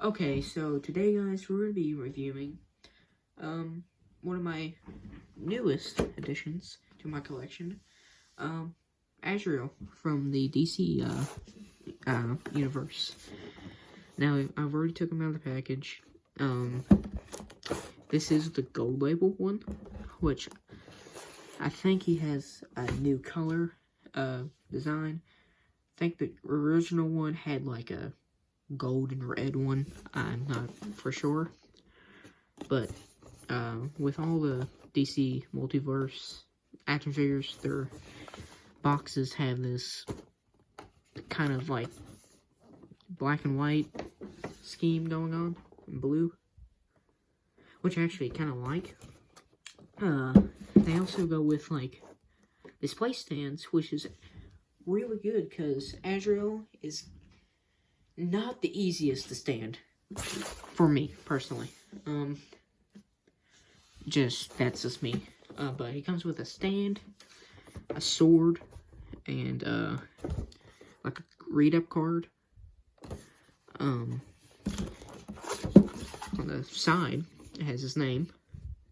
Okay, so today, guys, we're going to be reviewing, one of my newest additions to my collection, Azrael from the DC, universe. Now, I've already took him out of the package. This is the gold label one, which I think he has a new color, design. I think the original one had, like, a gold and red one. I'm not for sure, but with all the DC multiverse action figures, their boxes have this kind of like black and white scheme going on in blue, which I actually kind of like. They also go with like display stands, which is really good because Azrael is not the easiest to stand for me personally. That's just me. But he comes with a stand, a sword, and like a read-up card. On the side, it has his name,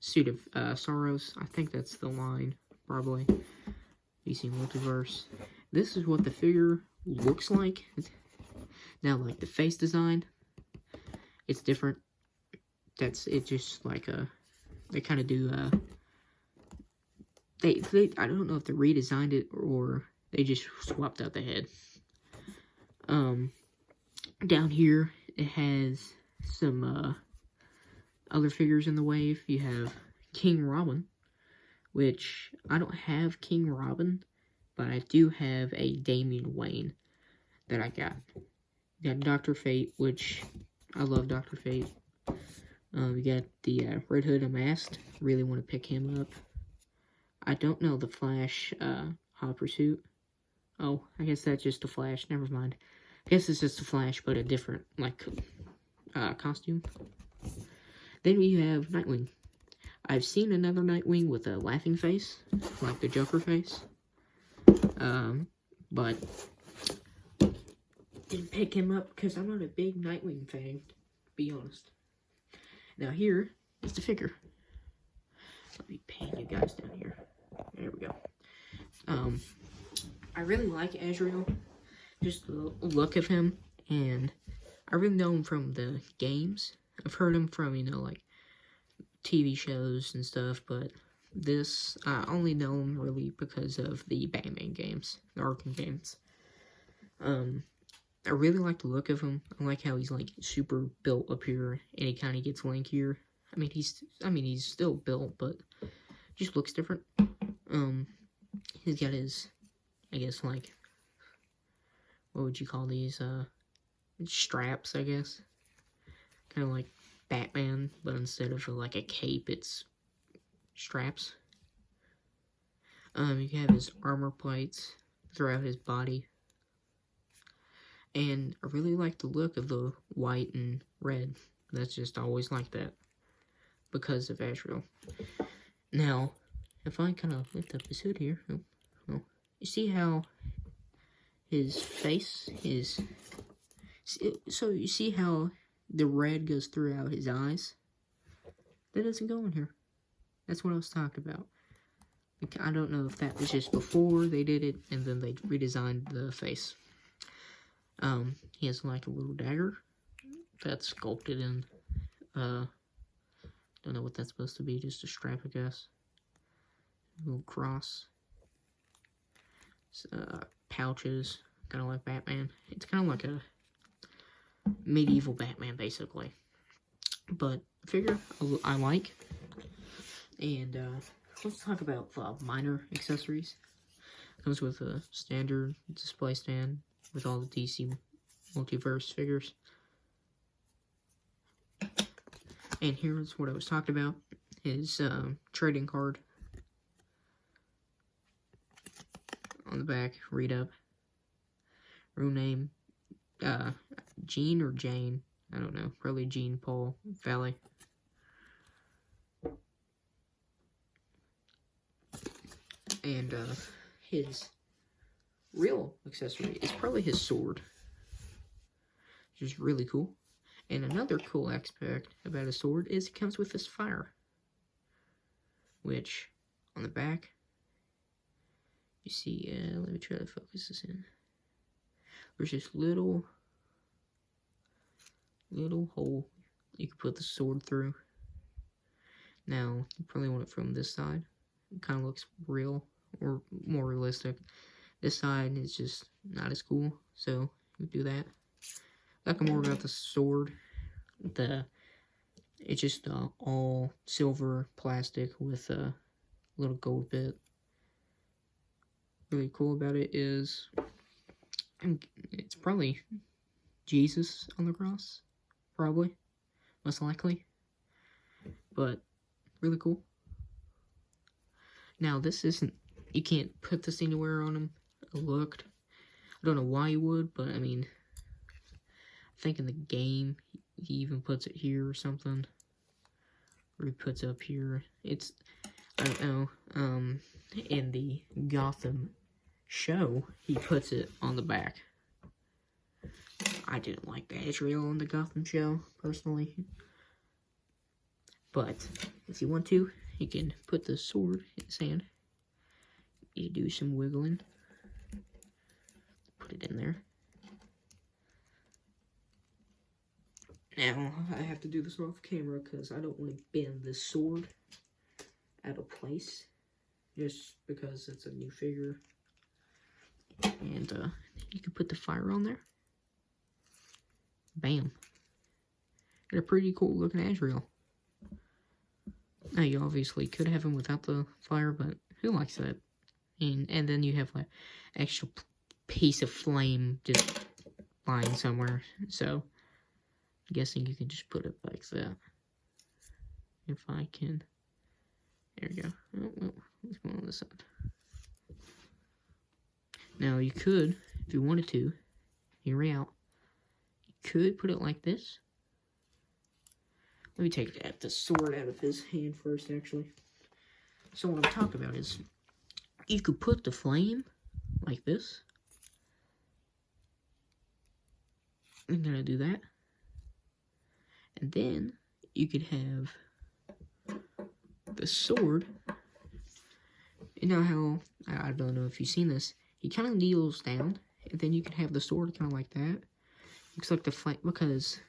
Suit of Sorrows. I think that's the line, probably. DC Multiverse. This is what the figure looks like. Now, like, the face design, it's different. It's just like they kind of do, I don't know if they redesigned it or they just swapped out the head. Down here, it has some, other figures in the wave. You have King Robin, which I don't have King Robin, but I do have a Damian Wayne that I got. You got Dr. Fate, which I love Dr. Fate. We got the Red Hood Unmasked. Really want to pick him up. I don't know the Flash Hot Pursuit. Oh, I guess that's just a Flash. Never mind. I guess it's just a Flash, but a different, like, costume. Then we have Nightwing. I've seen another Nightwing with a laughing face, like the Joker face. But didn't pick him up because I'm not a big Nightwing fan, to be honest. Now here is the figure. Let me pan you guys down here. There we go. I really like Azrael, just the look of him, and I really know him from the games. I've heard him from, like, TV shows and stuff, but this, I only know him really because of the Batman games, the Arkham games. I really like the look of him. I like how he's, like, super built up here, and he kind of gets lankier. I mean, he's still built, but just looks different. He's got his, I guess, like, what would you call these, straps, I guess. Kind of like Batman, but instead of, like, a cape, it's straps. You have his armor plates throughout his body. And I really like the look of the white and red. That's just always like that because of Azrael. Now, if I kind of lift up his hood here, you see how his face is. So you see how the red goes throughout his eyes? That doesn't go in here. That's what I was talking about. I don't know if that was just before they did it and then they redesigned the face. He has like a little dagger that's sculpted in, don't know what that's supposed to be, just a strap, I guess. A little cross. Pouches, kind of like Batman. It's kind of like a medieval Batman, basically. But figure I like. And let's talk about minor accessories. Comes with a standard display stand with all the DC multiverse figures. And here's what I was talking about, his trading card. On the back, read up. Real name, Gene or Jane, I don't know, probably Gene Paul Valley. And his real accessory is probably his sword, which is really cool. And another cool aspect about a sword is it comes with this fire. Which, on the back, you see, let me try to focus this in. There's this little hole you can put the sword through. Now, you probably want it from this side. It kind of looks real, or more realistic. This side is just not as cool, so you do that. Talking more about the sword, it's just all silver plastic with a little gold bit. Really cool about it is it's probably Jesus on the cross, probably, most likely, but really cool. Now this isn't, you can't put this anywhere on him. I looked, I don't know why you would, but I mean, I think in the game he even puts it here or something, or he puts it up here. It's, I don't know, in the Gotham show, he puts it on the back. I didn't like the Azrael on the Gotham show, personally. But, if you want to, you can put the sword in his hand. You do some wiggling. Put it in there. Now, I have to do this off camera because I don't want to bend this sword out of place. Just because it's a new figure. And, you can put the fire on there. Bam. Got a pretty cool looking Azrael. Now, you obviously could have him without the fire, but who likes that? And then you have like extra piece of flame just lying somewhere. So, I'm guessing you can just put it like that. If I can. There we go. Oh, well, let's go on this side. Now, you could, if you wanted to, hear me out, you could put it like this. Let me take the sword out of his hand first, actually. So what I'm talking about is, you could put the flame like this. I'm gonna do that. And then, you could have the sword. You know how, I don't know if you've seen this, he kind of kneels down, and then you can have the sword kind of like that. Looks like the flame, because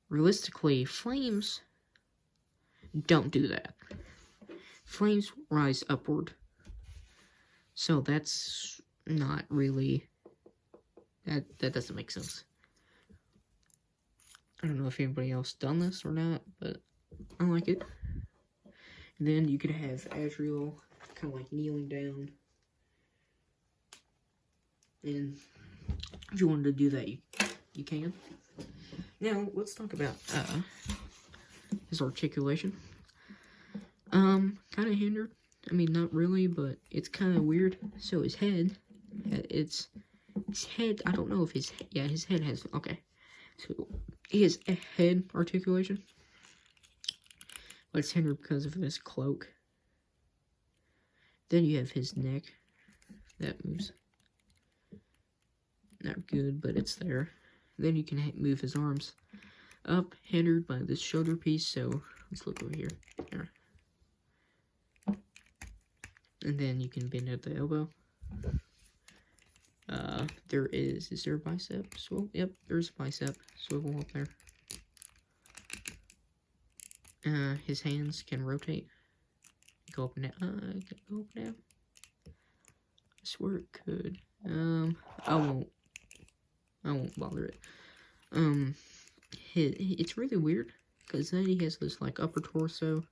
realistically, flames don't do that. Flames rise upward. So that's not really, that doesn't make sense. I don't know if anybody else done this or not, but I like it. And then you could have Azrael kind of like kneeling down. And if you wanted to do that, you can. Now, let's talk about his articulation. Kind of hindered. I mean, not really, but it's kind of weird. So his head, his head, I don't know if his head has, okay. So, he has a head articulation. But it's hindered because of his cloak. Then you have his neck. That moves. Not good, but it's there. Then you can move his arms up, hindered by this shoulder piece. So let's look over here. And then you can bend at the elbow. Is there a bicep swivel? Yep, there's a bicep swivel up there. His hands can rotate. Go up and down. Go up and down. I swear it could. I won't bother it. It's really weird, because then he has this, like, upper torso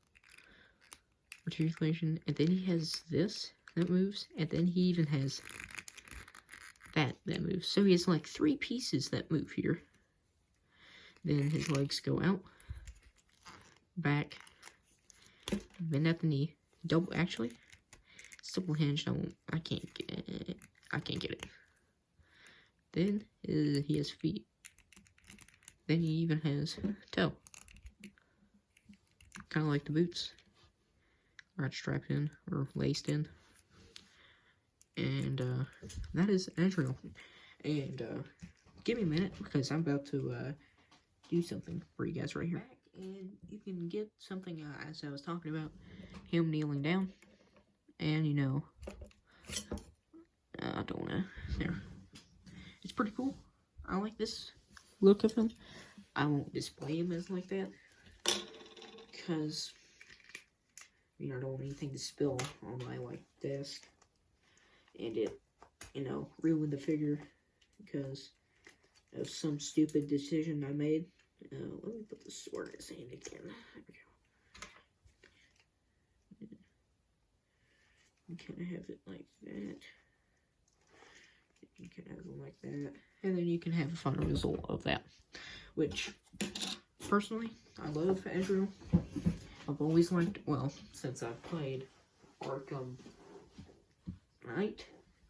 articulation, and then he has this that moves, and then he even has that moves. So he has, like, 3 pieces that move here. Then his legs go out, back, bend at the knee, actually, it's double hinged. I can't get it. Then he has feet. Then he even has toe. Kind of like the boots. Right, strapped in or laced in. And that is Azrael. And give me a minute, because I'm about to do something for you guys right here. And you can get something, as I was talking about, him kneeling down. And, you know, I don't wanna, there. It's pretty cool. I like this look of him. I won't display him as like that, because, you know, I don't want anything to spill on my, like, desk, and it, you know, ruin the figure, because of some stupid decision I made. Let me put the sword in his hand again. There we go. You can have it like that. You can have it like that. And then you can have a final result of that. Which, personally, I love Azrael. I've always liked, well, since I've played Arkham Knight,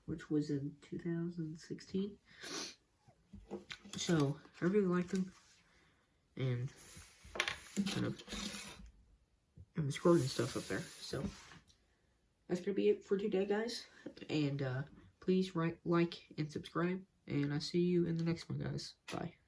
which was in 2016. So, I really liked him. And kind of recording stuff up there. So, that's going to be it for today, guys. And please like, and subscribe. And I see you in the next one, guys. Bye.